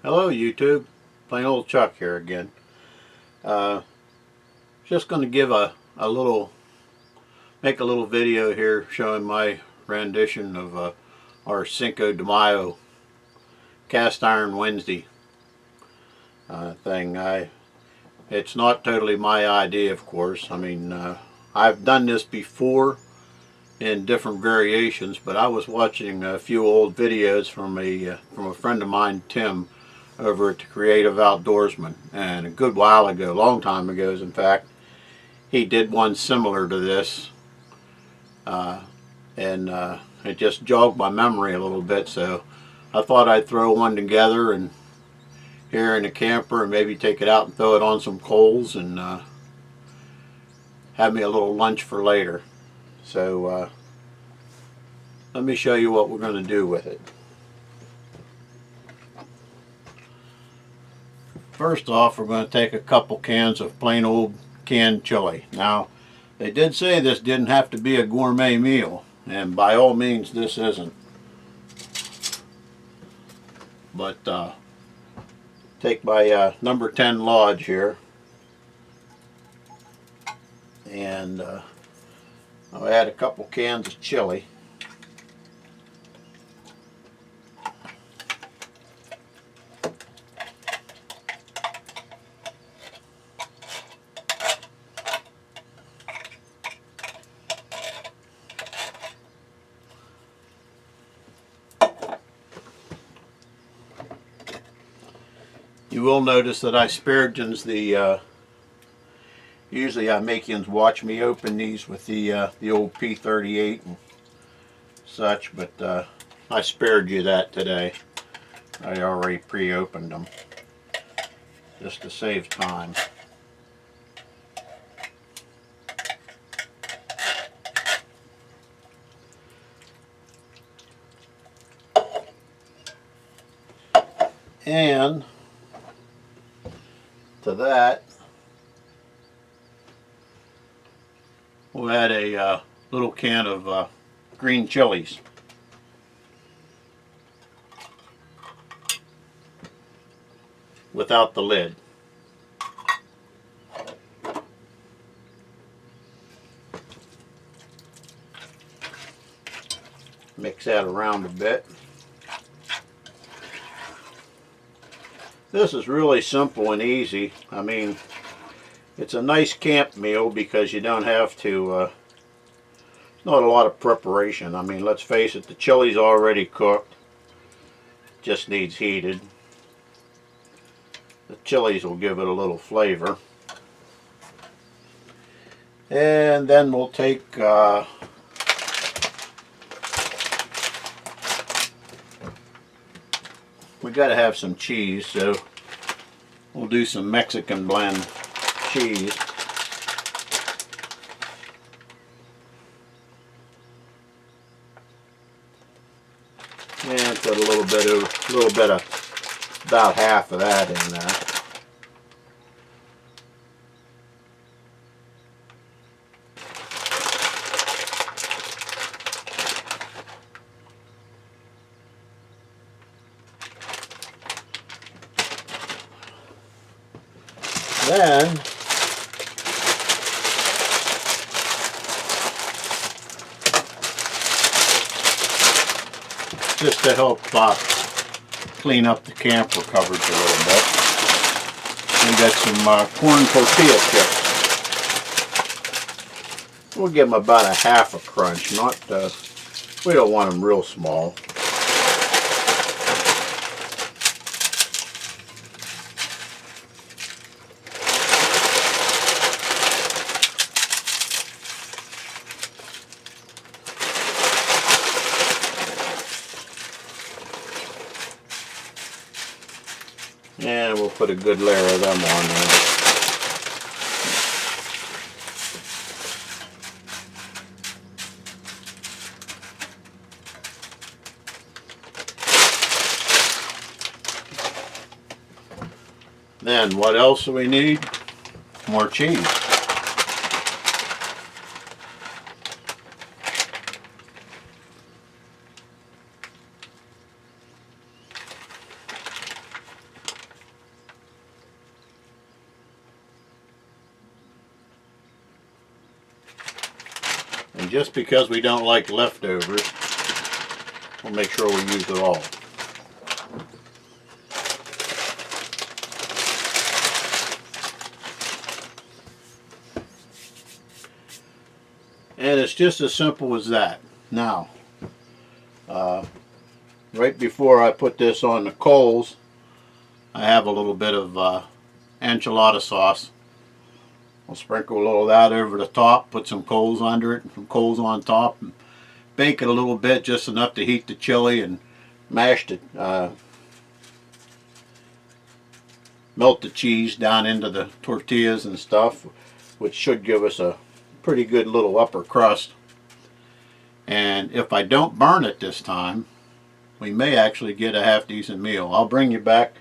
Hello YouTube, plain old Chuck here again. Uh, just going to give make a little video here showing my rendition of our Cinco de Mayo cast iron Wednesday thing. It's not totally my idea, of course. I mean, I've done this before in different variations, but I was watching a few old videos from a friend of mine, Tim, over at the Creative Outdoorsman, and a good while ago, a long time ago in fact, he did one similar to this, and it just jogged my memory a little bit, so I thought I'd throw one together and here in the camper and maybe take it out and throw it on some coals and have me a little lunch for later. So let me show you what we're going to do with it. First off, we're going to take a couple cans of plain old canned chili. Now, they did say this didn't have to be a gourmet meal, and by all means this isn't. But take my number 10 Lodge here, and I'll add a couple cans of chili. You will notice that I asparagines the, usually I make yous watch me open these with the old P38 and such, but I spared you that today. I already pre-opened them, just to save time. And to that, we'll add a little can of green chilies. Without the lid. Mix that around a bit. This is really simple and easy. I mean, it's a nice camp meal because you don't have to, not a lot of preparation. I mean, let's face it, the chili's already cooked, just needs heated. The chilies will give it a little flavor. And then we'll take we got to have some cheese, so we'll do some Mexican blend cheese. And put a little bit of, about half of that in there. Then just to help clean up the camper coverage a little bit, we got some corn tortilla chips. We'll give them about a half a crunch. Not we don't want them real small. And we'll put a good layer of them on there. Then what else do we need? More cheese. And just because we don't like leftovers, we'll make sure we use it all. And it's just as simple as that. Now, right before I put this on the coals, I have a little bit of enchilada sauce. I'll sprinkle a little of that over the top, put some coals under it, and some coals on top, and bake it a little bit, just enough to heat the chili, and mash the, melt the cheese down into the tortillas and stuff, which should give us a pretty good little upper crust. And if I don't burn it this time, we may actually get a half decent meal. I'll bring you back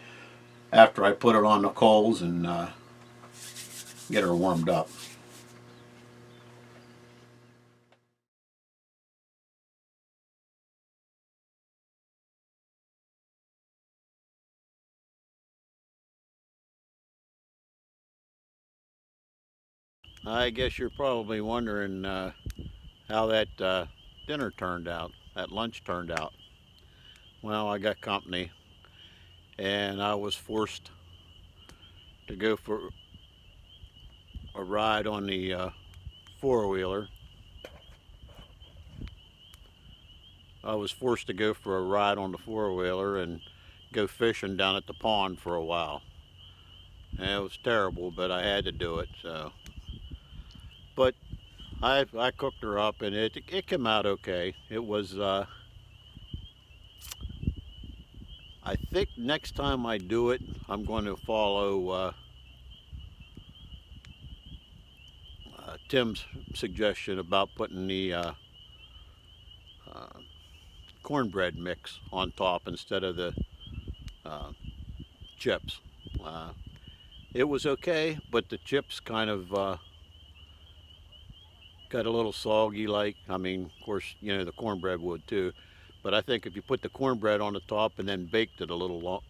after I put it on the coals and get her warmed up. I guess you're probably wondering how that dinner turned out, that lunch turned out. Well, I got company, and I was forced to go for a ride on the four-wheeler. I was forced to go for a ride on the four-wheeler and go fishing down at the pond for a while. And it was terrible, but I had to do it. So, but I cooked her up, and it came out okay. It was. I think next time I do it, I'm going to follow Tim's suggestion about putting the uh, cornbread mix on top instead of the uh, chips. Uh, it was okay, but the chips kind of got a little soggy. Like, I mean, of course, you know the cornbread would too, but I think if you put the cornbread on the top and then baked it a little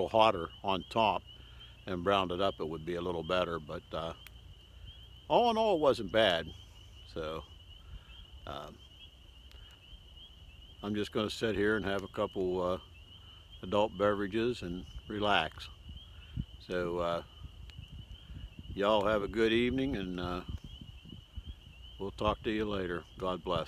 hotter on top and browned it up, it would be a little better. But all in all, it wasn't bad. So uh, I'm just going to sit here and have a couple adult beverages and relax. So y'all have a good evening, and we'll talk to you later. God bless.